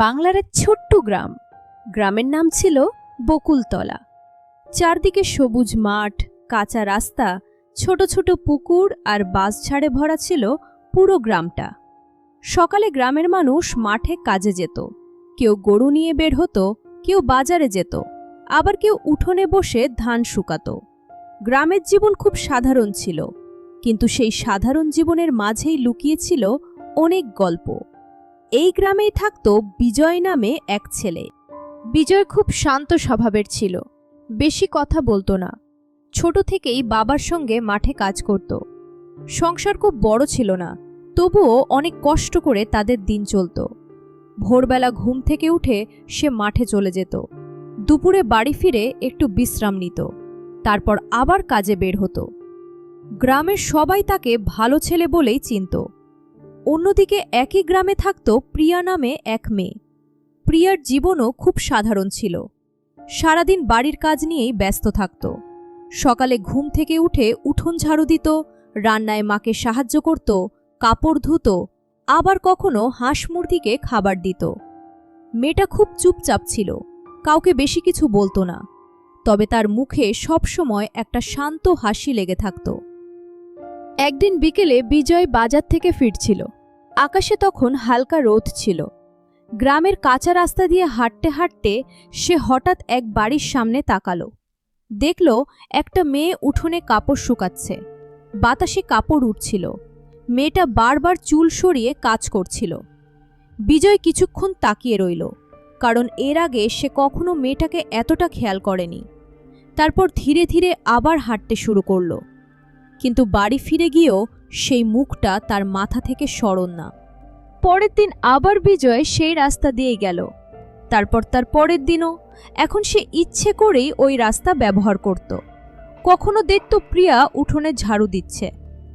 বাংলার এক ছোট্ট গ্রাম। গ্রামের নাম ছিল বকুলতলা। চারদিকে সবুজ মাঠ, কাঁচা রাস্তা, ছোট ছোট পুকুর আর বাঁশঝাড়ে ভরা ছিল পুরো গ্রামটা। সকালে গ্রামের মানুষ মাঠে কাজে যেত, কেউ গরু নিয়ে বের হতো, কেউ বাজারে যেত, আবার কেউ উঠোনে বসে ধান শুকাতো। গ্রামের জীবন খুব সাধারণ ছিল, কিন্তু সেই সাধারণ জীবনের মাঝেই লুকিয়ে ছিল অনেক গল্প। এই গ্রামেই থাকত বিজয় নামে এক ছেলে। বিজয় খুব শান্ত স্বভাবের ছিল, বেশি কথা বলতো না। ছোট থেকেই বাবার সঙ্গে মাঠে কাজ করত। সংসার খুব বড় ছিল না, তবুও অনেক কষ্ট করে তাদের দিন চলত। ভোরবেলা ঘুম থেকে উঠে সে মাঠে চলে যেত, দুপুরে বাড়ি ফিরে একটু বিশ্রাম নিত, তারপর আবার কাজে বের হতো। গ্রামের সবাই তাকে ভালো ছেলে বলেই চিনত। অন্যদিকে একই গ্রামে থাকত প্রিয়া নামে এক মেয়ে। প্রিয়ার জীবনও খুব সাধারণ ছিল। সারাদিন বাড়ির কাজ নিয়েই ব্যস্ত থাকত। সকালে ঘুম থেকে উঠে উঠোন ঝাড়ু দিত, রান্নায় মাকে সাহায্য করত, কাপড় ধুত, আবার কখনো হাঁস মুরগিকে খাবার দিত। মেয়েটা খুব চুপচাপ ছিল, কাউকে বেশি কিছু বলতো না, তবে তার মুখে সবসময় একটা শান্ত হাসি লেগে থাকত। একদিন বিকেলে বিজয় বাজার থেকে ফিরছিল। আকাশে তখন হালকা রোদ ছিল। গ্রামের কাঁচা রাস্তা দিয়ে হাঁটতে হাঁটতে সে হঠাৎ এক বাড়ির সামনে তাকালো। দেখল একটা মেয়ে উঠোনে কাপড় শুকাচ্ছে। বাতাসে কাপড় উঠছিল। মেয়েটা বারবার চুল সরিয়ে কাজ করছিল। বিজয় কিছুক্ষণ তাকিয়ে রইল, কারণ এর আগে সে কখনো মেয়েটাকে এতটা খেয়াল করেনি। তারপর ধীরে ধীরে আবার হাঁটতে শুরু করল, কিন্তু বাড়ি ফিরে গিয়েও সেই মুখটা তার মাথা থেকে সরল না। পরের দিন আবার বিজয় সেই রাস্তা দিয়েই গেল। তারপর তার পরের দিনও। এখন সে ইচ্ছে করেই ওই রাস্তা ব্যবহার করত। কখনো দেখত প্রিয়া উঠোনে ঝাড়ু দিচ্ছে,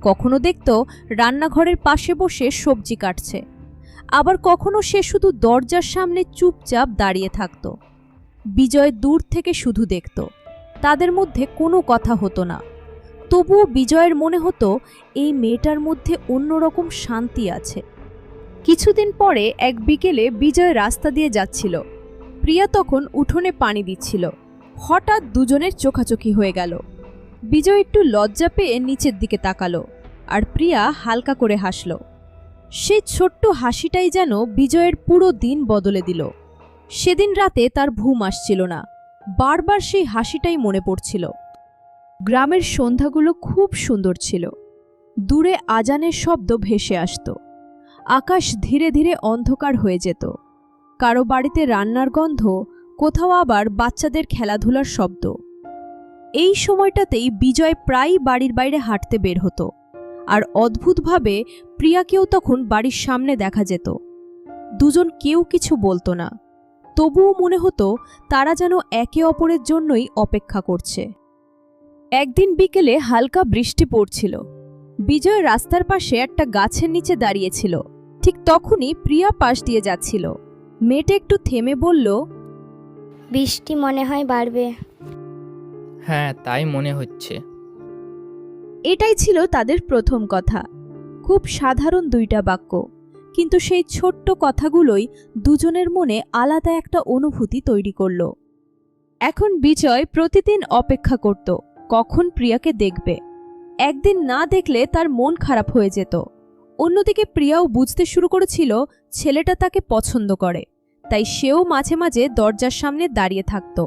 কখনো দেখত রান্নাঘরের পাশে বসে সবজি কাটছে, আবার কখনো সে শুধু দরজার সামনে চুপচাপ দাঁড়িয়ে থাকত। বিজয় দূর থেকে শুধু দেখত, তাদের মধ্যে কোনো কথা হতো না। তবুও বিজয়ের মনে হতো এই মেয়েটার মধ্যে অন্যরকম শান্তি আছে। কিছুদিন পরে এক বিকেলে বিজয় রাস্তা দিয়ে যাচ্ছিল। প্রিয়া তখন উঠোনে পানি দিচ্ছিল। হঠাৎ দুজনের চোখাচোখি হয়ে গেল। বিজয় একটু লজ্জা পেয়ে নিচের দিকে তাকালো, আর প্রিয়া হালকা করে হাসল। সেই ছোট্ট হাসিটাই যেন বিজয়ের পুরো দিন বদলে দিল। সেদিন রাতে তার ঘুম আসছিল না, বারবার সেই হাসিটাই মনে পড়ছিল। গ্রামের সন্ধ্যাগুলো খুব সুন্দর ছিল। দূরে আজানের শব্দ ভেসে আসত। আকাশ ধীরে ধীরে অন্ধকার হয়ে যেত। কারো বাড়িতে রান্নার গন্ধ, কোথাও আবার বাচ্চাদের খেলাধুলার শব্দ। এই সময়টাতেই বিজয় প্রায়ই বাড়ির বাইরে হাঁটতে বের হতো, আর অদ্ভুতভাবে প্রিয়াকেও তখন বাড়ির সামনে দেখা যেত। দুজন কেউ কিছু বলতো না, তবুও মনে হতো তারা যেন একে অপরের জন্যই অপেক্ষা করছে। একদিন বিকেলে হালকা বৃষ্টি পড়ছিল। বিজয় রাস্তার পাশে একটা গাছের নিচে দাঁড়িয়েছিল। ঠিক তখনই প্রিয়া পাশ দিয়ে যাচ্ছিল। মেয়েটা একটু থেমে বলল, বৃষ্টি মনে হয় বাড়বে। হ্যাঁ, তাই মনে হচ্ছে। এটাই ছিল তাদের প্রথম কথা। খুব সাধারণ দুইটা বাক্য, কিন্তু সেই ছোট্ট কথাগুলোই দুজনের মনে আলাদা একটা অনুভূতি তৈরি করল। এখন বিজয় প্রতিদিন অপেক্ষা করত কখন প্রিয়াকে দেখবে। একদিন না দেখলে তার মন খারাপ হয়ে যেত। অন্যদিকে প্রিয়াও বুঝতে শুরু করেছিল ছেলেটা তাকে পছন্দ করে, তাই সেও মাঝে মাঝে দরজার সামনে দাঁড়িয়ে থাকত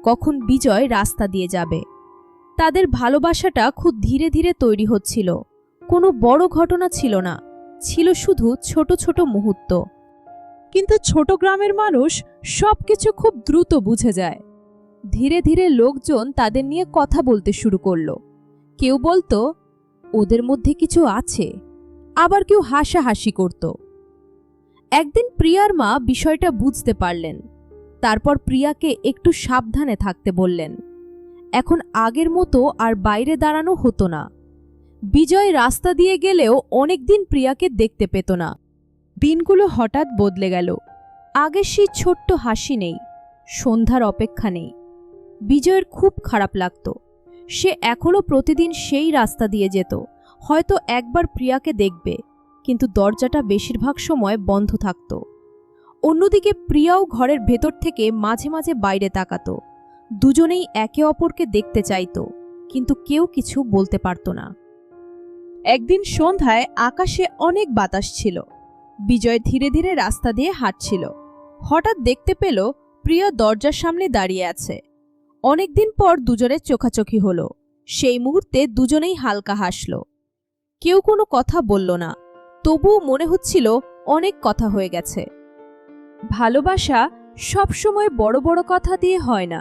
কখন বিজয় রাস্তা দিয়ে যাবে। তাদের ভালোবাসাটা খুব ধীরে ধীরে তৈরি হচ্ছিল। কোনো বড় ঘটনা ছিল না, ছিল শুধু ছোট ছোট মুহূর্ত। কিন্তু ছোট গ্রামের মানুষ সবকিছু খুব দ্রুত বুঝে যায়। ধীরে ধীরে লোকজন তাদের নিয়ে কথা বলতে শুরু করলো। কেউ বলতো ওদের মধ্যে কিছু আছে, আবার কেউ হাসাহাসি করত। একদিন প্রিয়ার মা বিষয়টা বুঝতে পারলেন। তারপর প্রিয়াকে একটু সাবধানে থাকতে বললেন। এখন আগের মতো আর বাইরে দাঁড়ানো হতো না। বিজয় রাস্তা দিয়ে গেলেও অনেকদিন প্রিয়াকে দেখতে পেত না। দিনগুলো হঠাৎ বদলে গেল। আগের সেই ছোট্ট হাসি নেই, সন্ধ্যার অপেক্ষা নেই। বিজয়ের খুব খারাপ লাগত। সে এখনো প্রতিদিন সেই রাস্তা দিয়ে যেত, হয়তো একবার প্রিয়াকে দেখবে, কিন্তু দরজাটা বেশিরভাগ সময় বন্ধ থাকত। অন্যদিকে প্রিয়াও ঘরের ভেতর থেকে মাঝে মাঝে বাইরে তাকাতো। দুজনেই একে অপরকে দেখতে চাইতো, কিন্তু কেউ কিছু বলতে পারত না। একদিন সন্ধ্যায় আকাশে অনেক বাতাস ছিল। বিজয় ধীরে ধীরে রাস্তা দিয়ে হাঁটছিল। হঠাৎ দেখতে পেল প্রিয়া দরজার সামনে দাঁড়িয়ে আছে। অনেকদিন পর দুজনের চোখাচোখি হলো। সেই মুহূর্তে দুজনেই হালকা হাসল। কেউ কোনো কথা বলল না, তবুও মনে হচ্ছিল অনেক কথা হয়ে গেছে। ভালোবাসা সবসময় বড় বড় কথা দিয়ে হয় না,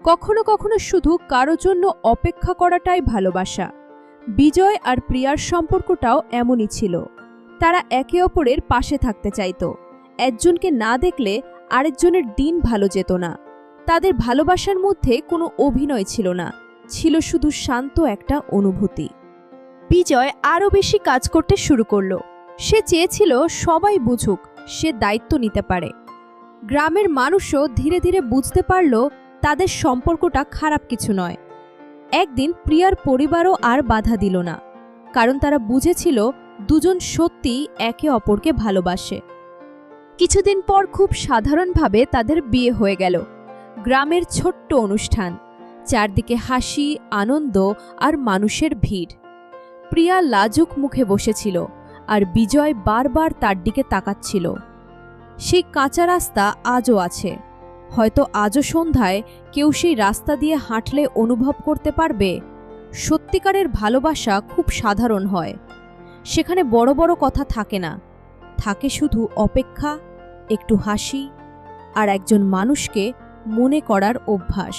কখনো কখনো শুধু কারো জন্য অপেক্ষা করাটাই ভালোবাসা। বিজয় আর প্রিয়ার সম্পর্কটাও এমনই ছিল। তারা একে অপরের পাশে থাকতে চাইত। একজনকে না দেখলে আরেকজনের দিন ভালো যেত না। তাদের ভালোবাসার মধ্যে কোনো অভিনয় ছিল না, ছিল শুধু শান্ত একটা অনুভূতি। বিজয় আরও বেশি কাজ করতে শুরু করল। সে চেয়েছিল সবাই বুঝুক সে দায়িত্ব নিতে পারে। গ্রামের মানুষও ধীরে ধীরে বুঝতে পারল তাদের সম্পর্কটা খারাপ কিছু নয়। একদিন প্রিয়ার পরিবারও আর বাধা দিল না, কারণ তারা বুঝেছিল দুজন সত্যি একে অপরকে ভালোবাসে। কিছুদিন পর খুব সাধারণভাবে তাদের বিয়ে হয়ে গেল। গ্রামের ছোট্ট অনুষ্ঠান, চারদিকে হাসি, আনন্দ আর মানুষের ভিড়। প্রিয়া লাজুক মুখে বসেছিল, আর বিজয় বারবার তার দিকে তাকাচ্ছিল। সেই কাঁচা রাস্তা আজও আছে। হয়তো আজও সন্ধ্যায় কেউ সেই রাস্তা দিয়ে হাঁটলে অনুভব করতে পারবে সত্যিকারের ভালোবাসা খুব সাধারণ হয়। সেখানে বড় বড় কথা থাকে না, থাকে শুধু অপেক্ষা, একটু হাসি আর একজন মানুষকে মনে করার অভ্যাস।